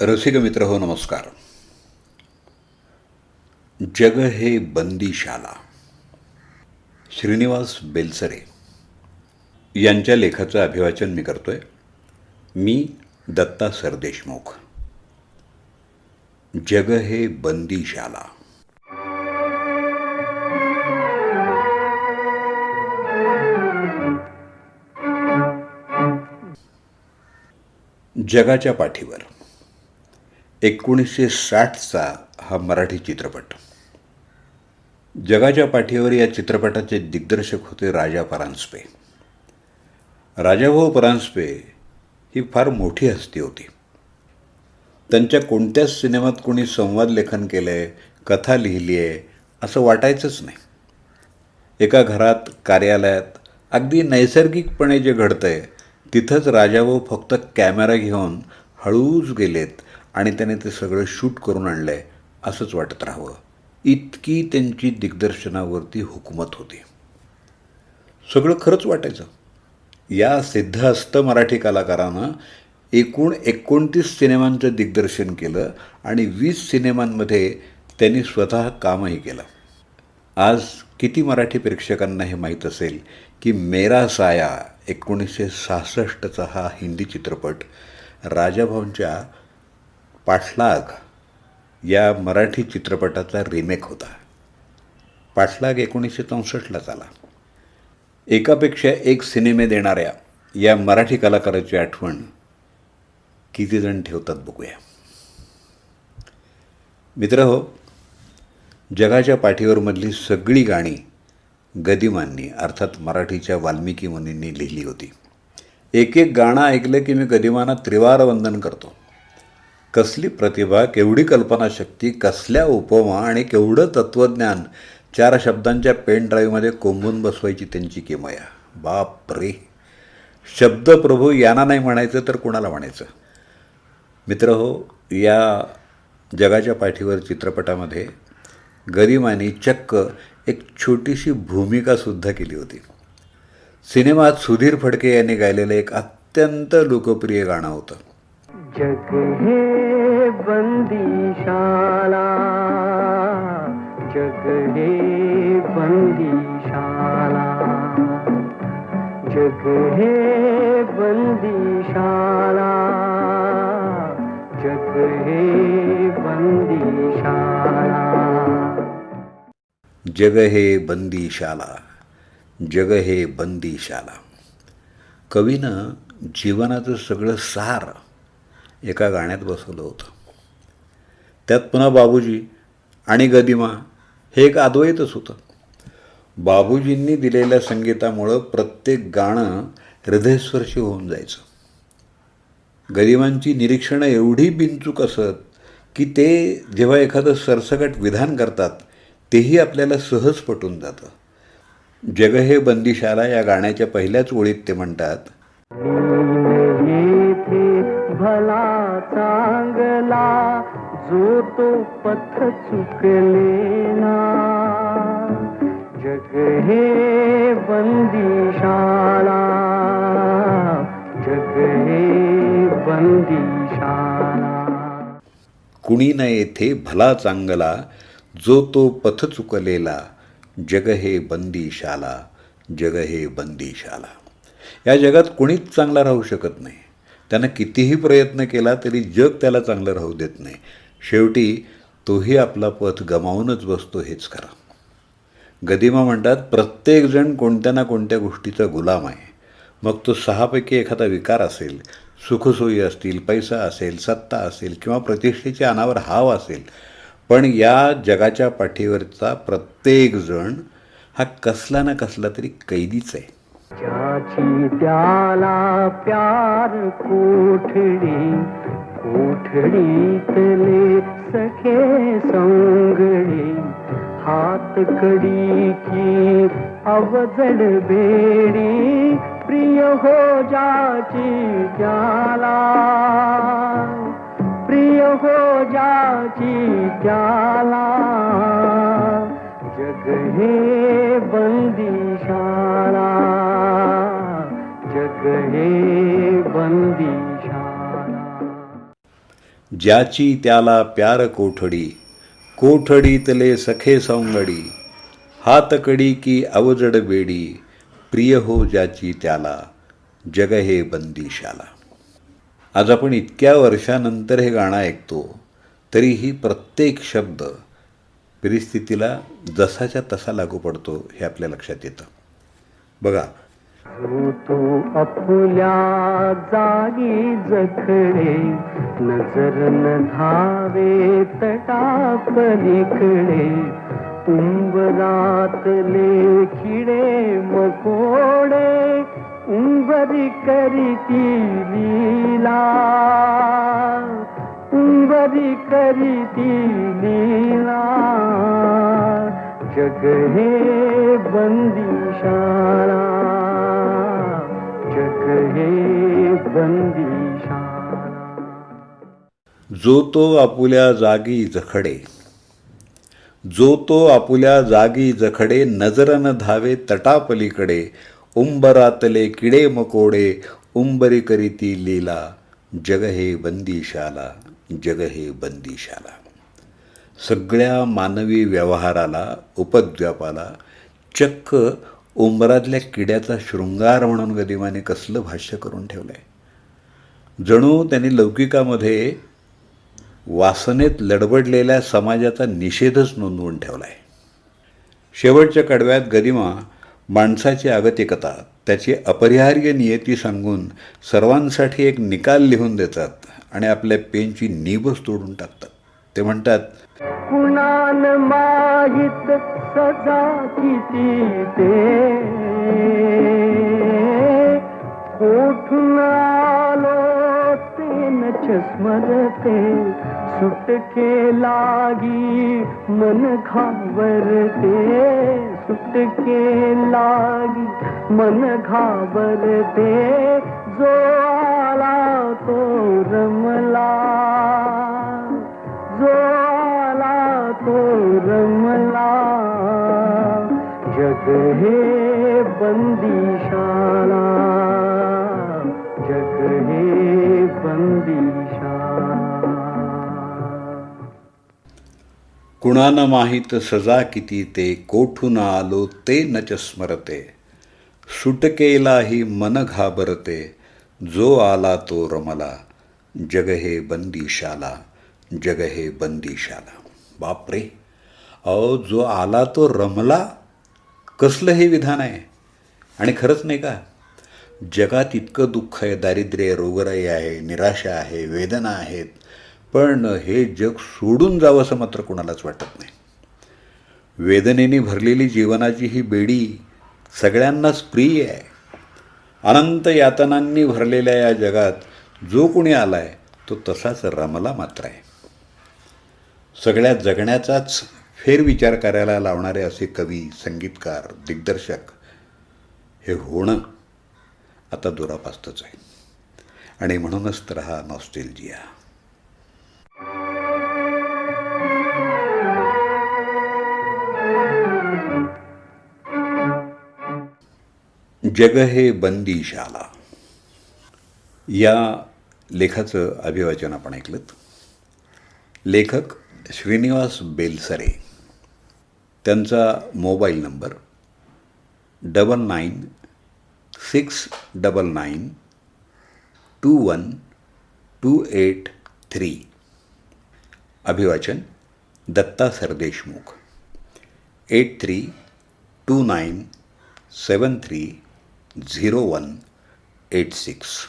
रसिक मित्र हो, नमस्कार. जग हे बंदीशाला. श्रीनिवास बेलसरे यांच्या लेखाचं अभिवाचन मी करतोय. मी दत्ता सरदेशमुख. जग हे बंदीशाला. जगाच्या पाठीवर 1960चा हा मराठी चित्रपट. जगाच्या पाठीवर या चित्रपटाचे दिग्दर्शक होते राजा परांजपे. राजाभाऊ परांजपे ही फार मोठी हस्ती होती. त्यांच्या कोणत्याच सिनेमात कोणी संवाद लेखन केलं आहे, कथा लिहिली आहे असं वाटायचंच नाही. एका घरात, कार्यालयात अगदी नैसर्गिकपणे जे घडतं आहे तिथंच राजाभाऊ फक्त कॅमेरा घेऊन हळूच गेलेत आणि त्याने ते सगळं शूट करून आणलं आहे असंच वाटत राहावं, इतकी त्यांची दिग्दर्शनावरती हुकूमत होती. सगळं खरंच वाटायचं. या सिद्धहस्त मराठी कलाकारानं एकूण 29 सिनेमांचं दिग्दर्शन केलं आणि 20 सिनेमांमध्ये त्यांनी स्वतः कामही केलं. आज किती मराठी प्रेक्षकांना हे माहीत असेल की मेरा साया 1966चा हा हिंदी चित्रपट राजाभाऊंच्या पाठलाग या मराठी चित्रपटाचा रिमेक होता. पाठलाग 1964ला आला. एकापेक्षा एक सिनेमे देणाऱ्या या मराठी कलाकाराची आठवण किती जण ठेवतात बघूया. मित्रहो, जगाच्या पाठीवर मधली सगळी गाणी गदिमांनी अर्थात मराठीच्या वाल्मिकी मुनींनी लिहिली होती. एक एक गाणं ऐकलं की मी गदिमांना त्रिवार वंदन करतो. कसली प्रतिभा, केवढी कल्पनाशक्ती, कसल्या उपमा आणि केवढं तत्त्वज्ञान 4 शब्दांच्या पेन ड्राईव्हमध्ये कोंबून बसवायची त्यांची किमया. बाप रे! शब्दप्रभू यांना नाही म्हणायचं तर कुणाला म्हणायचं. मित्रहो, या जगाच्या पाठीवर चित्रपटामध्ये गरिमाने चक्क एक छोटीशी भूमिकासुद्धा केली होती. सिनेमात सुधीर फडके यांनी गायलेलं एक अत्यंत लोकप्रिय गाणं होतं. जग हे बंदीशाला, जग हे बंदीशाला, जग हे बंदीशाला, जग हे बंदीशाला. जग हे बंदीशाला, जग हे बंदीशाला. कवीनं जीवनाचं सगळं सार एका गाण्यात बसवलं होतं. त्यात पुन्हा बाबूजी आणि गदिमा हे एक अद्वैतच होतं. बाबूजींनी दिलेल्या संगीतामुळं प्रत्येक गाणं हृदयस्पर्शी होऊन जायचं. गरिमांची निरीक्षणं एवढी बिनचूक असत की ते जेव्हा एखादं सरसकट विधान करतात तेही आपल्याला सहज पटून जातं. जग हे बंदीशाला या गाण्याच्या पहिल्याच ओळीत ते म्हणतात, भला चांगला जो तो पथ चुकलेला, जग हे बंदीशाला, जग हे बंदीशाला. कुणी न येथे भला चांगला जो तो पथ चुकलेला, जग हे बंदीशाला, जग हे बंदीशाला. या जगात कोणीच चांगला राहू शकत नाही. त्यानं कितीही प्रयत्न केला तरी जग त्याला चांगलं राहू देत नाही. शेवटी तोही आपला पथ गमावूनच बसतो हेच खरं. गदिमा म्हणतात, प्रत्येकजण कोणत्या ना कोणत्या गोष्टीचा गुलाम आहे. मग तो 6पैकी एखादा विकार असेल, सुखसोयी असतील, पैसा असेल, सत्ता असेल किंवा प्रतिष्ठेचे अनावर हाव असेल, पण या जगाच्या पाठीवरचा प्रत्येकजण हा कसला ना कसला तरी कैदीच आहे. ज्याची त्याला प्यार कोठडी, कोठडीतले सखे संगडी, हात कडी की अवजड बेडी, प्रिय हो जाची त्याला, प्रिय हो जाची त्याला. जग हे बंदीशाला, जग हे बंदीशाला. ज्याची त्याला प्यार कोठडी, कोठडीतले सखे सौंगडी, हातकडी की अवजड बेडी, प्रिय हो ज्याची त्याला, जग हे बंदिशाला. आज आपण इतक्या वर्षानंतर हे गाणं ऐकतो, तरीही प्रत्येक शब्द परिस्थितीला जसाच्या तसा लागू पडतो हे आपल्या लक्षात येतं. बघा, तू आपल्या जागी जखडे, नजर न धावे तटापलीकडे, उंबरातले किडे मकोडे, उंबरी करीती लीला, उंबरी करीती लीला, जग हे बंदिशाला, जग हे बंदिशाला. जो तो आपुल्या जागी जखडे, जो तो आपुल्या जागी जखडे, नजर न धावे तटापलीकडे, उंबरातले किडे मकोडे, उंबरी करीती लीला, जग हे बंदिशाला, जग हे बंदिशाला. सगळ्या मानवी व्यवहाराला, उपद्व्यापाला चक्क उंबरातल्या किड्याचा शृंगार म्हणून गदिमाने कसलं भाष्य करून ठेवलं आहे. जणू त्यांनी लौकिकामध्ये वासनेत लडबडलेल्या समाजाचा निषेधच नोंदवून ठेवला आहे. शेवटच्या कडव्यात गदिमा माणसाची आगतिकता, त्याची अपरिहार्य नियती सांगून सर्वांसाठी एक निकाल लिहून देतात आणि आपल्या पेनची नीबच तोडून टाकतात. ते म्हणतात, कुणाल माहित सजा किती ते, कोठून आलो ते नच स्मरते, सुटके लागी मन घाबरते, सुटके लागी मन घाबरते, जो आला तो रमला, जो आला तो रमला, जग हे बंदिशाला, जग हे बंदिशाला. कुणान माहीत सजा किती ते, कोठून आलो ते नच स्मरते, सुटकेलाही मन घाबरते, जो आला तो रमला, जग हे बंदिशाला, जग हे बंदिशाला. बापरे, अहो, जो आला तो रमला, कसलं हे विधान आहे. आणि खरंच नाही का, जगात इतकं दुःख आहे, दारिद्र्य, रोगराई आहे, निराशा आहे, वेदना आहेत, पण हे जग सोडून जावं असं मात्र कुणालाच वाटत नाही. वेदनेने भरलेली जीवनाची ही बेडी सगळ्यांनाच प्रिय आहे. अनंत यातनांनी भरलेल्या या जगात जो कोणी आला आहे तो तसाच रमला मात्र आहे. सगळ्या जगण्याचाच फेरविचार करायला लावणारे असे कवी, संगीतकार, दिग्दर्शक हे होणं आता दुरापास्तच आहे. आणि म्हणूनच तर हा नॉस्टेल्जिया. जग हे बंदिशाला या लेखाचं अभिवाचन आपण ऐकलं. लेखक श्रीनिवास बेलसरे. त्यांचा मोबाईल नंबर 9969921283. अभिवाचन दत्ता सरदेशमुख. 8329730186.